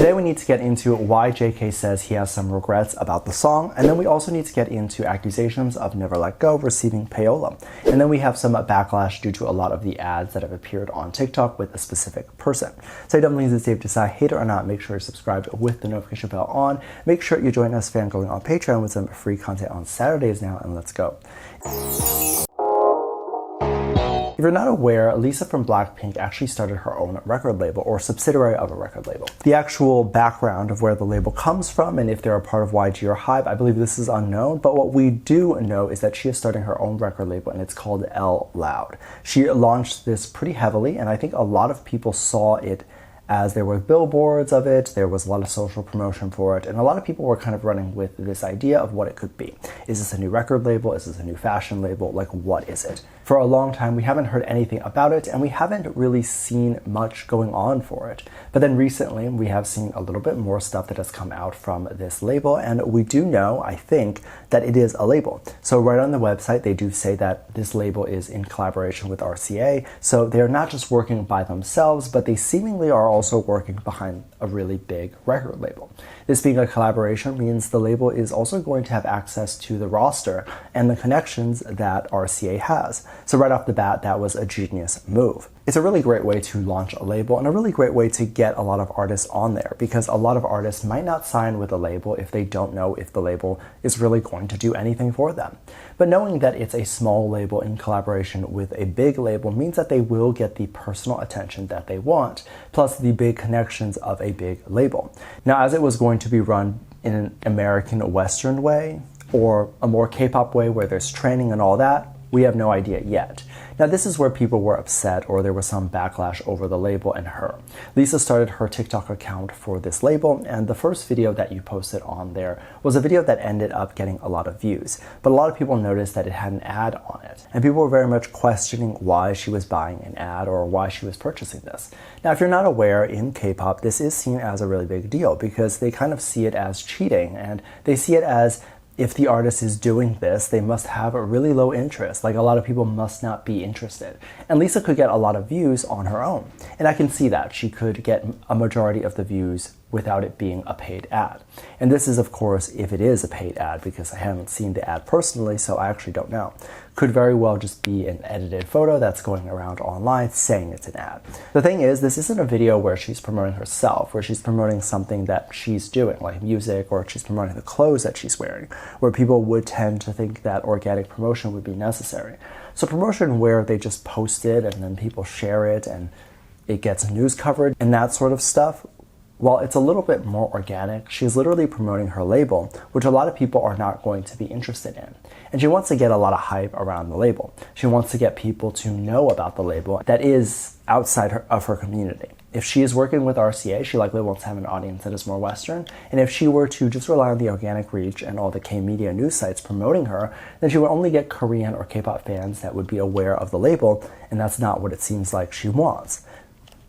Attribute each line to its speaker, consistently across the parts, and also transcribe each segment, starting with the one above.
Speaker 1: Today we need to get into why JK says he has some regrets about the song, and then we also need to get into accusations of Never Let Go receiving Payola. And then we have some backlash due to a lot of the ads that have appeared on TikTok with a specific person. So Dumplings, it's safe to decide, hate it or not, make sure you're subscribed with the notification bell on. Make sure you join us fangoing on Patreon with some free content on Saturdays now, and let's go. If you're not aware, Lisa from BLACKPINK actually started her own record label, or subsidiary of a record label. The actual background of where the label comes from and if they're a part of YG or HYBE, I believe this is unknown, but what we do know is that she is starting her own record label, and it's called L Loud. She launched this pretty heavily, and I think a lot of people saw it as there were billboards of it, there was a lot of social promotion for it, and a lot of people were kind of running with this idea of what it could be. Is this a new record label? Is this a new fashion label? Like, what is it? For a long time, we haven't heard anything about it, and we haven't really seen much going on for it. But then recently, we have seen a little bit more stuff that has come out from this label, and we do know, I think, that it is a label. So right on the website, they do say that this label is in collaboration with RCA, so they're not just working by themselves, but they seemingly are also working behind a really big record label. This being a collaboration means the label is also going to have access to the roster and the connections that RCA has. So right off the bat, that was a genius move. It's a really great way to launch a label and a really great way to get a lot of artists on there, because a lot of artists might not sign with a label if they don't know if the label is really going to do anything for them. But knowing that it's a small label in collaboration with a big label means that they will get the personal attention that they want, plus the big connections of a big label. Now, as it was going to be run in an American Western way, or a more K-pop way where there's training and all that, we have no idea yet. Now, this is where people were upset, or there was some backlash over the label and her. Lisa started her TikTok account for this label, and the first video that you posted on there was a video that ended up getting a lot of views. But a lot of people noticed that it had an ad on it, and people were very much questioning why she was buying an ad or why she was purchasing this. Now, if you're not aware, in K-pop, this is seen as a really big deal because they kind of see it as cheating, and they see it as if the artist is doing this, they must have a really low interest. Like, a lot of people must not be interested. And Lisa could get a lot of views on her own. And I can see that. She could get a majority of the views without it being a paid ad. And this is, of course, if it is a paid ad, because I haven't seen the ad personally, so I actually don't know. Could very well just be an edited photo that's going around online saying it's an ad. The thing is, this isn't a video where she's promoting herself, where she's promoting something that she's doing, like music, or she's promoting the clothes that she's wearing, where people would tend to think that organic promotion would be necessary. So promotion where they just post it and then people share it and it gets news coverage and that sort of stuff, while it's a little bit more organic, she's literally promoting her label, which a lot of people are not going to be interested in. And she wants to get a lot of hype around the label. She wants to get people to know about the label that is outside of her community. If she is working with RCA, she likely wants to have an audience that is more Western. And if she were to just rely on the organic reach and all the K-media news sites promoting her, then she would only get Korean or K-pop fans that would be aware of the label, and that's not what it seems like she wants.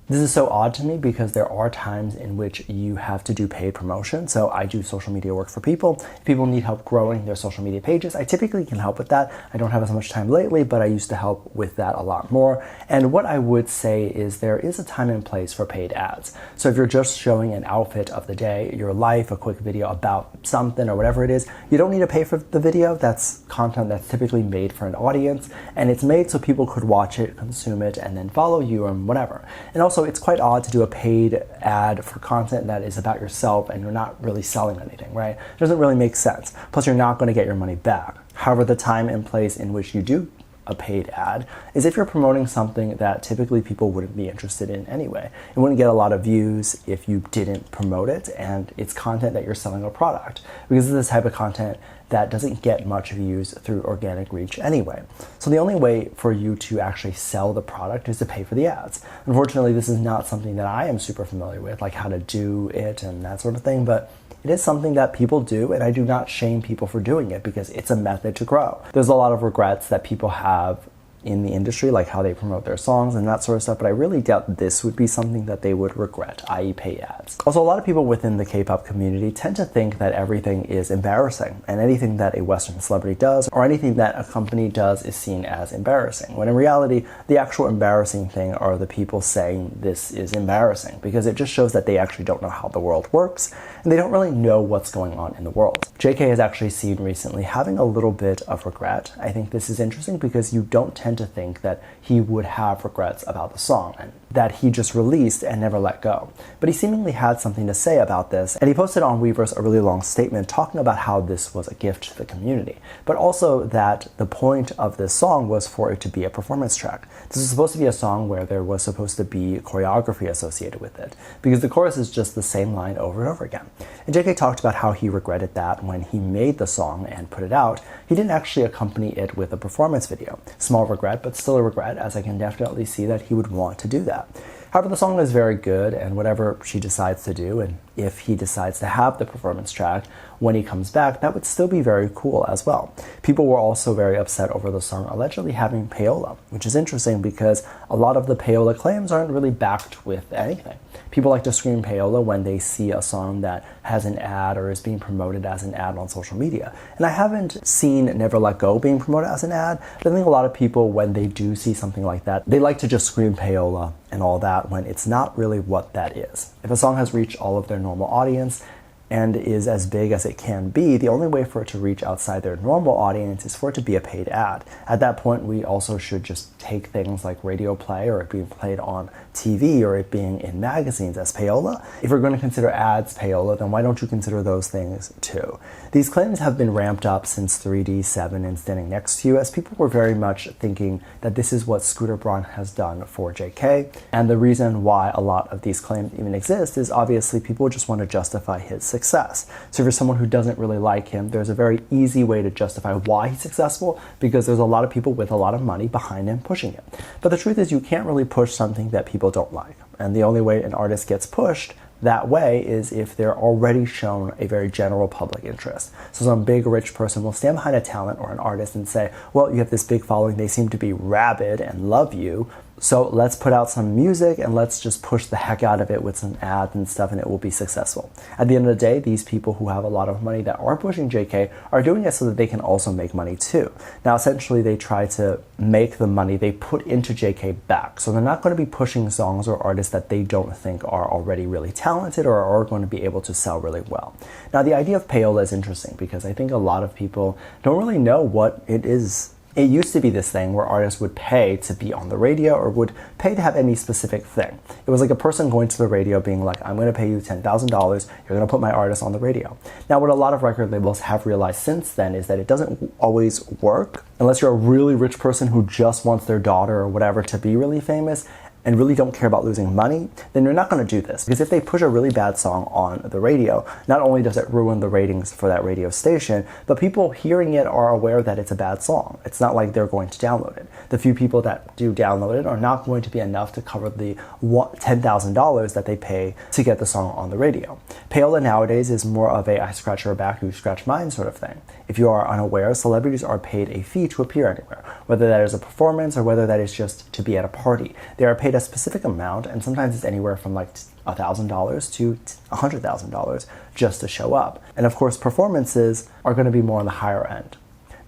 Speaker 1: This is so odd to me because there are times in which you have to do paid promotion. So I do social media work for people. If people need help growing their social media pages, I typically can help with that. I don't have as much time lately, but I used to help with that a lot more. And what I would say is there is a time and place for paid ads. So if you're just showing an outfit of the day, your life, a quick video about something or whatever it is, you don't need to pay for the video. That's content that's typically made for an audience, and it's made so people could watch it, consume it, and then follow you and whatever. And also, it's quite odd to do a paid ad for content that is about yourself and you're not really selling anything, right? It doesn't really make sense. Plus, you're not going to get your money back. However, the time and place in which you do a paid ad is if you're promoting something that typically people wouldn't be interested in anyway. It wouldn't get a lot of views if you didn't promote it, and it's content that you're selling a product, because it's this type of content that doesn't get much views through organic reach anyway. So the only way for you to actually sell the product is to pay for the ads. Unfortunately, this is not something that I am super familiar with, like how to do it and that sort of thing, but it is something that people do, and I do not shame people for doing it because it's a method to grow. There's a lot of regrets that people have in the industry, like how they promote their songs and that sort of stuff, but I really doubt this would be something that they would regret, i.e. paid ads. Also, a lot of people within the K-pop community tend to think that everything is embarrassing, and anything that a Western celebrity does or anything that a company does is seen as embarrassing, when in reality, the actual embarrassing thing are the people saying this is embarrassing, because it just shows that they actually don't know how the world works, and they don't really know what's going on in the world. JK has actually seen recently having a little bit of regret. I think this is interesting because you don't tend to think that he would have regrets about the song and that he just released and never let go. But he seemingly had something to say about this, and he posted on Weverse a really long statement talking about how this was a gift to the community, but also that the point of this song was for it to be a performance track. This is supposed to be a song where there was supposed to be choreography associated with it, because the chorus is just the same line over and over again. And JK talked about how he regretted that when he made the song and put it out, he didn't actually accompany it with a performance video. Small regret, but still a regret, as I can definitely see that he would want to do that. However, the song is very good, and whatever she decides to do, and if he decides to have the performance track when he comes back, that would still be very cool as well. People were also very upset over the song allegedly having payola, which is interesting because a lot of the payola claims aren't really backed with anything. People like to scream payola when they see a song that has an ad or is being promoted as an ad on social media. And I haven't seen Never Let Go being promoted as an ad, but I think a lot of people, when they do see something like that, they like to just scream payola and all that when it's not really what that is. If a song has reached all of their normal audience and is as big as it can be, the only way for it to reach outside their normal audience is for it to be a paid ad. At that point, we also should just take things like radio play or it being played on TV or it being in magazines as payola. If we're going to consider ads payola, then why don't you consider those things too? These claims have been ramped up since 3D7 and Standing Next to You, as people were very much thinking that this is what Scooter Braun has done for JK. And the reason why a lot of these claims even exist is obviously people just want to justify his success. So if you're someone who doesn't really like him, there's a very easy way to justify why he's successful, because there's a lot of people with a lot of money behind him pushing it. But the truth is, you can't really push something that people don't like. And the only way an artist gets pushed that way is if they're already shown a very general public interest. So some big rich person will stand behind a talent or an artist and say, well, you have this big following, they seem to be rabid and love you, so let's put out some music and let's just push the heck out of it with some ads and stuff and it will be successful. At the end of the day, these people who have a lot of money that are pushing JK are doing it so that they can also make money too. Now, essentially, they try to make the money they put into JK back. So they're not going to be pushing songs or artists that they don't think are already really talented or are going to be able to sell really well. Now, the idea of payola is interesting because I think a lot of people don't really know what it is. It used to be this thing where artists would pay to be on the radio or would pay to have any specific thing. It was like a person going to the radio being like, I'm going to pay you $10,000, you're going to put my artist on the radio. Now, what a lot of record labels have realized since then is that it doesn't always work unless you're a really rich person who just wants their daughter or whatever to be really famous and really don't care about losing money, then you're not going to do this. Because if they push a really bad song on the radio, not only does it ruin the ratings for that radio station, but people hearing it are aware that it's a bad song. It's not like they're going to download it. The few people that do download it are not going to be enough to cover the $10,000 that they pay to get the song on the radio. Payola nowadays is more of a I scratch your back, you scratch mine sort of thing. If you are unaware, celebrities are paid a fee to appear anywhere, whether that is a performance or whether that is just to be at a party. They are paid a specific amount, and sometimes it's anywhere from like $1,000 to $100,000 just to show up. And of course, performances are going to be more on the higher end.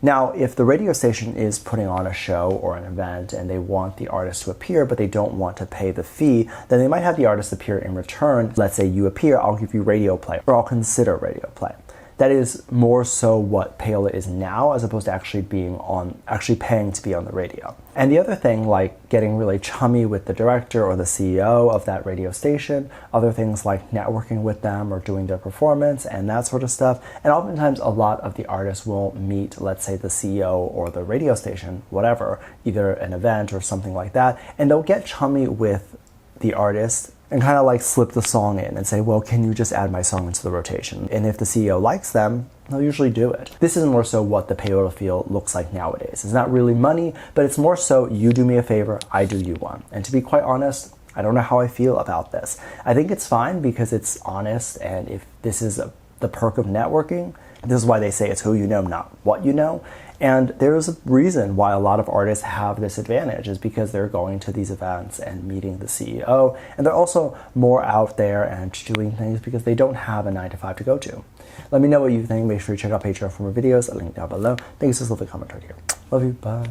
Speaker 1: Now, if the radio station is putting on a show or an event and they want the artist to appear, but they don't want to pay the fee, then they might have the artist appear in return. Let's say you appear, I'll give you radio play, or I'll consider radio play. That is more so what payola is now, as opposed to actually paying to be on the radio. And the other thing, like getting really chummy with the director or the CEO of that radio station, other things like networking with them or doing their performance and that sort of stuff. And oftentimes a lot of the artists will meet, let's say, the CEO or the radio station, whatever, either an event or something like that, and they'll get chummy with the artist and kind of like slip the song in and say, well, can you just add my song into the rotation? And if the CEO likes them, they'll usually do it. This is more so what the payola feel looks like nowadays. It's not really money, but it's more so you do me a favor, I do you one. And to be quite honest, I don't know how I feel about this. I think it's fine because it's honest, and if this is the perk of networking, this is why they say it's who you know, not what you know. And there's a reason why a lot of artists have this advantage, is because they're going to these events and meeting the CEO, and they're also more out there and doing things because they don't have a 9-to-5 to go to. Let me know what you think. Make sure you check out Patreon for more videos. I'll link down below. Thanks, just leave a comment right here. Love you. Bye.